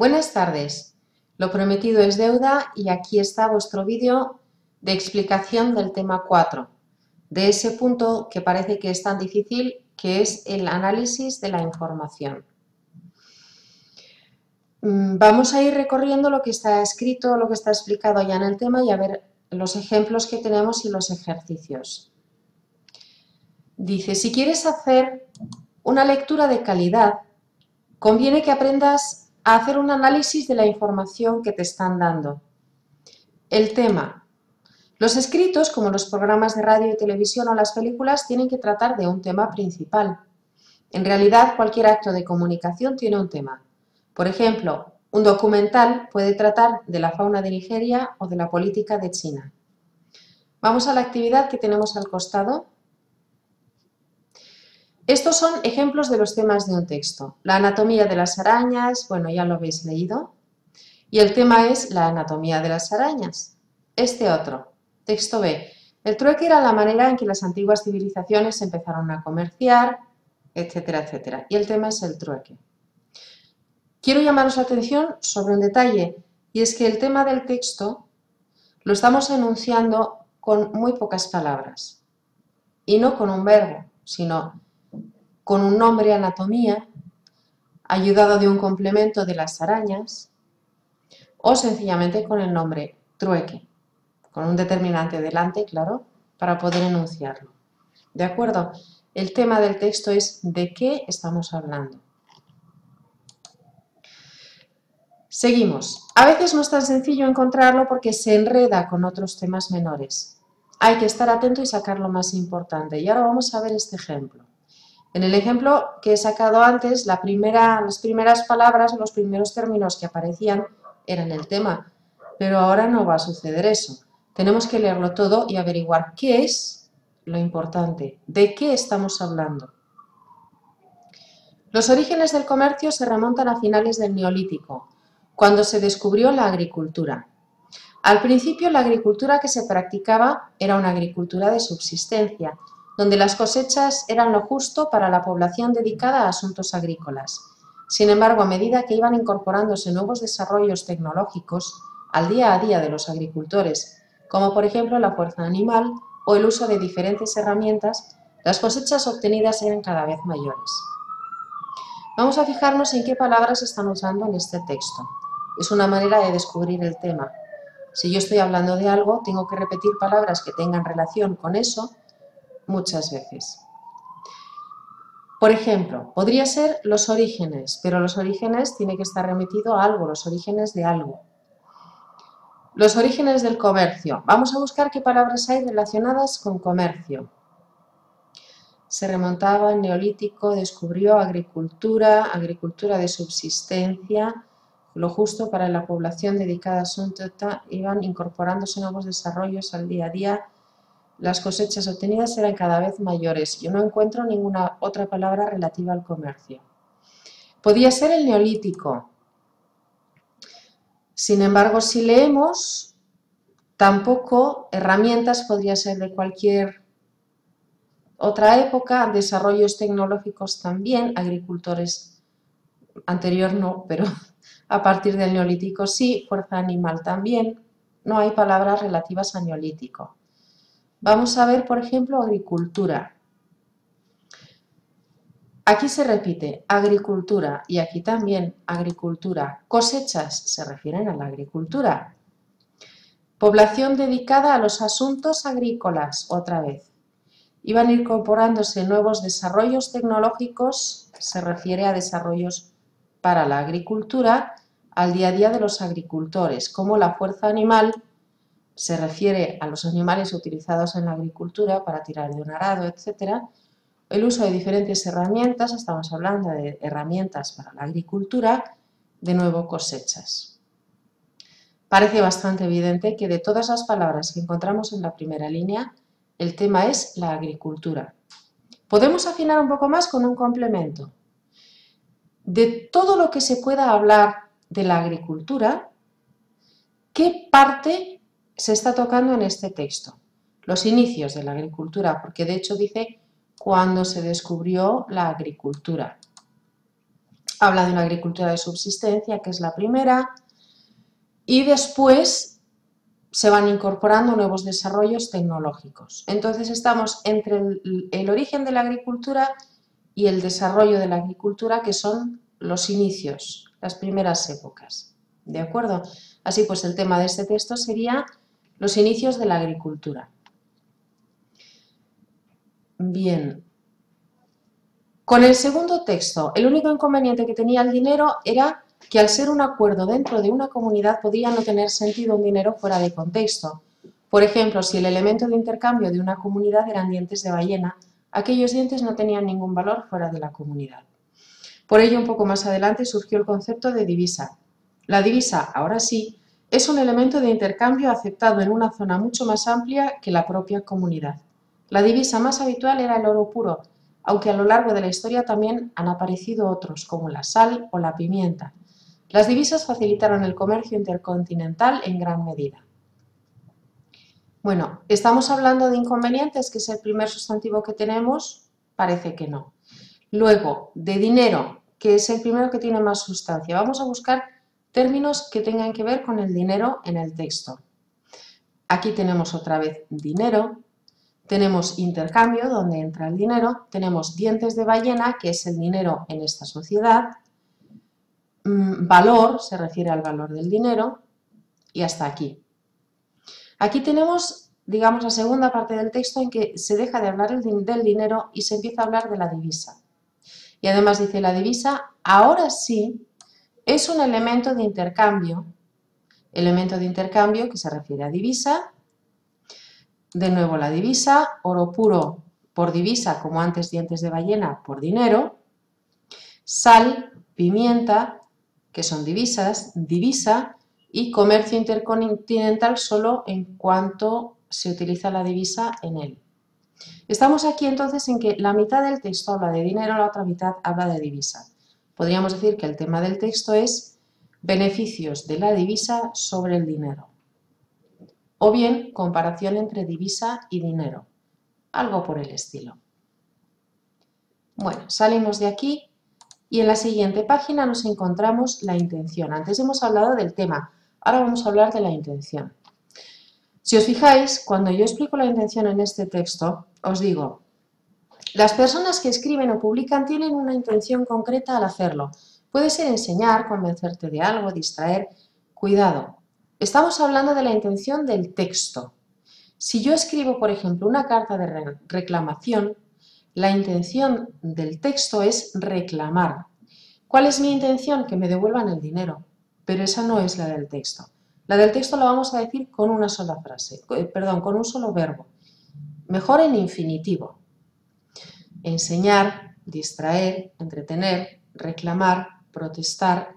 Buenas tardes, lo prometido es deuda y aquí está vuestro vídeo de explicación del tema 4, de ese punto que parece que es tan difícil, que es el análisis de la información. Vamos a ir recorriendo lo que está escrito, lo que está explicado ya en el tema y a ver los ejemplos que tenemos y los ejercicios. Dice, si quieres hacer una lectura de calidad, conviene que aprendas a hacer un análisis de la información que te están dando. El tema. Los escritos, como los programas de radio y televisión o las películas, tienen que tratar de un tema principal. En realidad, cualquier acto de comunicación tiene un tema. Por ejemplo, un documental puede tratar de la fauna de Nigeria o de la política de China. Vamos a la actividad que tenemos al costado. Estos son ejemplos de los temas de un texto. La anatomía de las arañas, bueno, ya lo habéis leído. Y el tema es la anatomía de las arañas. Este otro, texto B. El trueque era la manera en que las antiguas civilizaciones empezaron a comerciar, etcétera, etcétera. Y el tema es el trueque. Quiero llamaros la atención sobre un detalle, y es que el tema del texto lo estamos enunciando con muy pocas palabras. Y no con un verbo, sino con un nombre anatomía, ayudado de un complemento de las arañas, o sencillamente con el nombre trueque, con un determinante delante, claro, para poder enunciarlo. ¿De acuerdo? El tema del texto es ¿de qué estamos hablando? Seguimos. A veces no es tan sencillo encontrarlo porque se enreda con otros temas menores. Hay que estar atento y sacar lo más importante. Y ahora vamos a ver este ejemplo. En el ejemplo que he sacado antes, las primeras palabras, los primeros términos que aparecían eran el tema, pero ahora no va a suceder eso. Tenemos que leerlo todo y averiguar qué es lo importante, de qué estamos hablando. Los orígenes del comercio se remontan a finales del Neolítico, cuando se descubrió la agricultura. Al principio, la agricultura que se practicaba era una agricultura de subsistencia, donde las cosechas eran lo justo para la población dedicada a asuntos agrícolas. Sin embargo, a medida que iban incorporándose nuevos desarrollos tecnológicos al día a día de los agricultores, como por ejemplo la fuerza animal o el uso de diferentes herramientas, las cosechas obtenidas eran cada vez mayores. Vamos a fijarnos en qué palabras están usando en este texto. Es una manera de descubrir el tema. Si yo estoy hablando de algo, tengo que repetir palabras que tengan relación con eso muchas veces. Por ejemplo, podría ser los orígenes, pero los orígenes tiene que estar remitido a algo, los orígenes de algo. Los orígenes del comercio. Vamos a buscar qué palabras hay relacionadas con comercio. Se remontaba al Neolítico, descubrió agricultura, agricultura de subsistencia, lo justo para la población dedicada a asuntos, iban incorporándose nuevos desarrollos al día a día, las cosechas obtenidas eran cada vez mayores. Yo no encuentro ninguna otra palabra relativa al comercio. Podía ser el Neolítico. Sin embargo, si leemos, tampoco herramientas podría ser de cualquier otra época, desarrollos tecnológicos también, agricultores anterior no, pero a partir del Neolítico sí, fuerza animal también, no hay palabras relativas al Neolítico. Vamos a ver, por ejemplo, agricultura. Aquí se repite agricultura y aquí también agricultura. Cosechas se refieren a la agricultura. Población dedicada a los asuntos agrícolas, otra vez. Iban incorporándose nuevos desarrollos tecnológicos, se refiere a desarrollos para la agricultura, al día a día de los agricultores, como la fuerza animal, se refiere a los animales utilizados en la agricultura para tirar de un arado, etc. El uso de diferentes herramientas, estamos hablando de herramientas para la agricultura, de nuevo cosechas. Parece bastante evidente que de todas las palabras que encontramos en la primera línea, el tema es la agricultura. Podemos afinar un poco más con un complemento. De todo lo que se pueda hablar de la agricultura, ¿qué parte se está tocando en este texto? Los inicios de la agricultura, porque de hecho dice cuando se descubrió la agricultura. Habla de una agricultura de subsistencia, que es la primera, y después se van incorporando nuevos desarrollos tecnológicos. Entonces estamos entre el origen de la agricultura y el desarrollo de la agricultura, que son los inicios, las primeras épocas. ¿De acuerdo? Así pues, el tema de este texto sería los inicios de la agricultura. Bien. Con el segundo texto, el único inconveniente que tenía el dinero era que al ser un acuerdo dentro de una comunidad podía no tener sentido un dinero fuera de contexto. Por ejemplo, si el elemento de intercambio de una comunidad eran dientes de ballena, aquellos dientes no tenían ningún valor fuera de la comunidad. Por ello, un poco más adelante surgió el concepto de divisa. La divisa, ahora sí, es un elemento de intercambio aceptado en una zona mucho más amplia que la propia comunidad. La divisa más habitual era el oro puro, aunque a lo largo de la historia también han aparecido otros, como la sal o la pimienta. Las divisas facilitaron el comercio intercontinental en gran medida. Bueno, ¿estamos hablando de inconvenientes, que es el primer sustantivo que tenemos? Parece que no. Luego, de dinero, que es el primero que tiene más sustancia. Vamos a buscar términos que tengan que ver con el dinero en el texto. Aquí tenemos otra vez dinero. Tenemos intercambio, donde entra el dinero. Tenemos dientes de ballena, que es el dinero en esta sociedad. Valor, se refiere al valor del dinero. Y hasta aquí. Aquí tenemos, digamos, la segunda parte del texto en que se deja de hablar del dinero y se empieza a hablar de la divisa. Y además dice, la divisa ahora sí es un elemento de intercambio que se refiere a divisa. De nuevo la divisa, oro puro por divisa, como antes dientes de ballena por dinero, sal, pimienta, que son divisas, divisa, y comercio intercontinental solo en cuanto se utiliza la divisa en él. Estamos aquí entonces en que la mitad del texto habla de dinero, la otra mitad habla de divisa. Podríamos decir que el tema del texto es beneficios de la divisa sobre el dinero. O bien, comparación entre divisa y dinero. Algo por el estilo. Bueno, salimos de aquí y en la siguiente página nos encontramos la intención. Antes hemos hablado del tema, ahora vamos a hablar de la intención. Si os fijáis, cuando yo explico la intención en este texto, os digo, las personas que escriben o publican tienen una intención concreta al hacerlo. Puede ser enseñar, convencerte de algo, distraer. Cuidado, estamos hablando de la intención del texto. Si yo escribo, por ejemplo, una carta de reclamación, la intención del texto es reclamar. ¿Cuál es mi intención? Que me devuelvan el dinero, pero esa no es la del texto. La del texto la vamos a decir con una sola frase, con un solo verbo. Mejor en infinitivo. Enseñar, distraer, entretener, reclamar, protestar,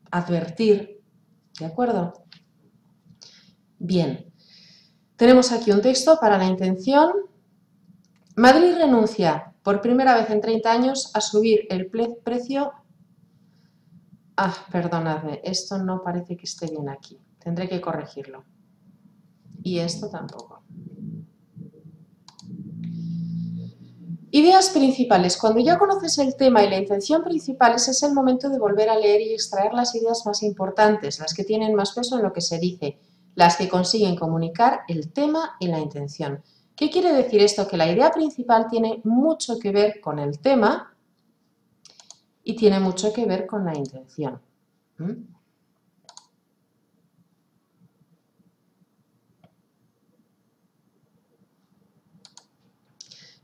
advertir. ¿De acuerdo? Bien. Tenemos aquí un texto para la intención. Madrid renuncia por primera vez en 30 años a subir el precio. Perdonadme, esto no parece que esté bien aquí. Tendré que corregirlo. Y esto tampoco. Ideas principales. Cuando ya conoces el tema y la intención principal, ese es el momento de volver a leer y extraer las ideas más importantes, las que tienen más peso en lo que se dice, las que consiguen comunicar el tema y la intención. ¿Qué quiere decir esto? Que la idea principal tiene mucho que ver con el tema y tiene mucho que ver con la intención.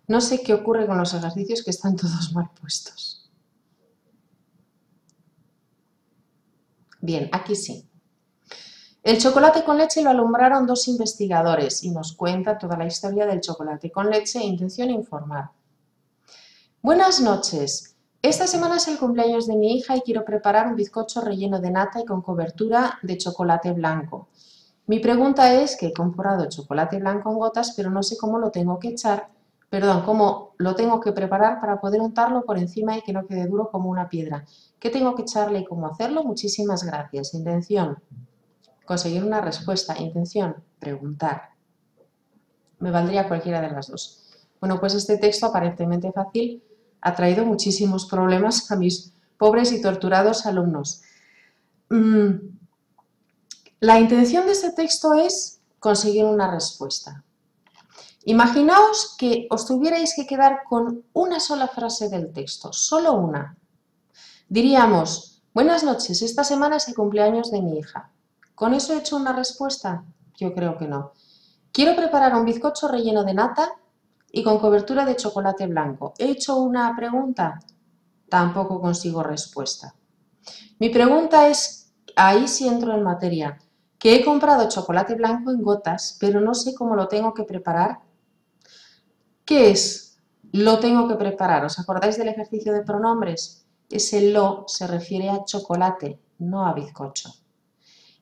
No sé qué ocurre con los ejercicios, que están todos mal puestos. Bien, aquí sí. El chocolate con leche lo alumbraron dos investigadores y nos cuenta toda la historia del chocolate con leche e intención informar. Buenas noches. Esta semana es el cumpleaños de mi hija y quiero preparar un bizcocho relleno de nata y con cobertura de chocolate blanco. Mi pregunta es que he comprado chocolate blanco en gotas, pero no sé cómo lo tengo que cómo lo tengo que preparar para poder untarlo por encima y que no quede duro como una piedra. ¿Qué tengo que echarle y cómo hacerlo? Muchísimas gracias. Intención, conseguir una respuesta. Intención, preguntar. Me valdría cualquiera de las dos. Bueno, pues este texto aparentemente fácil ha traído muchísimos problemas a mis Pobres y torturados alumnos. La intención de este texto es conseguir una respuesta. Imaginaos que os tuvierais que quedar con una sola frase del texto, solo una. Diríamos, buenas noches, esta semana es el cumpleaños de mi hija. ¿Con eso he hecho una respuesta? Yo creo que no. Quiero preparar un bizcocho relleno de nata y con cobertura de chocolate blanco. ¿He hecho una pregunta? Tampoco consigo respuesta. Mi pregunta es, ahí sí entro en materia, que he comprado chocolate blanco en gotas, pero no sé cómo lo tengo que preparar. ¿Qué es? Lo tengo que preparar. ¿Os acordáis del ejercicio de pronombres? Ese lo se refiere a chocolate, no a bizcocho.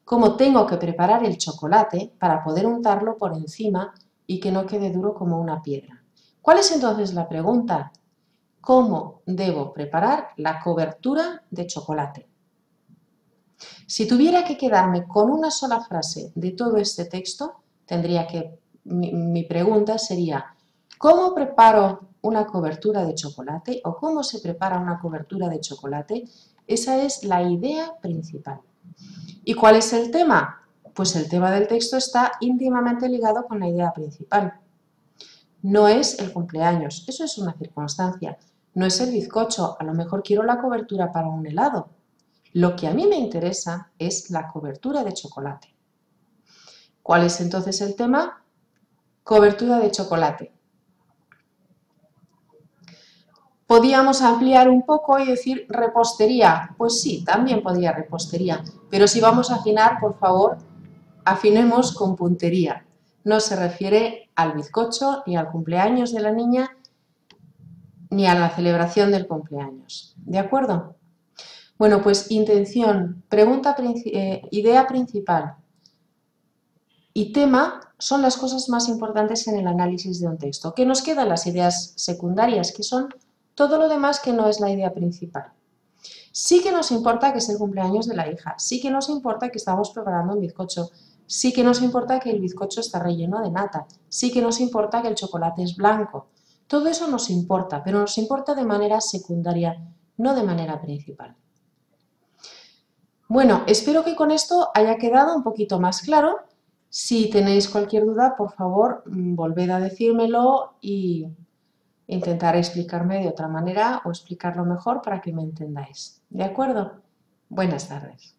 ¿Cómo tengo que preparar el chocolate para poder untarlo por encima y que no quede duro como una piedra? ¿Cuál es entonces la pregunta? ¿Cómo debo preparar la cobertura de chocolate? Si tuviera que quedarme con una sola frase de todo este texto, mi pregunta sería, ¿cómo preparo una cobertura de chocolate o cómo se prepara una cobertura de chocolate? Esa es la idea principal. ¿Y cuál es el tema? Pues el tema del texto está íntimamente ligado con la idea principal. No es el cumpleaños, eso es una circunstancia. No es el bizcocho, a lo mejor quiero la cobertura para un helado. Lo que a mí me interesa es la cobertura de chocolate. ¿Cuál es entonces el tema? Cobertura de chocolate. Podíamos ampliar un poco y decir repostería. Pues sí, también podría repostería. Pero si vamos a afinar, por favor, afinemos con puntería. No se refiere al bizcocho, ni al cumpleaños de la niña, ni a la celebración del cumpleaños. ¿De acuerdo? Bueno, pues intención, idea principal y tema son las cosas más importantes en el análisis de un texto. ¿Qué nos quedan? Las ideas secundarias, que son todo lo demás que no es la idea principal. Sí que nos importa que es el cumpleaños de la hija, sí que nos importa que estamos preparando un bizcocho, sí que nos importa que el bizcocho está relleno de nata, sí que nos importa que el chocolate es blanco. Todo eso nos importa, pero nos importa de manera secundaria, no de manera principal. Bueno, espero que con esto haya quedado un poquito más claro. Si tenéis cualquier duda, por favor, volved a decírmelo y intentaré explicarme de otra manera o explicarlo mejor para que me entendáis. ¿De acuerdo? Buenas tardes.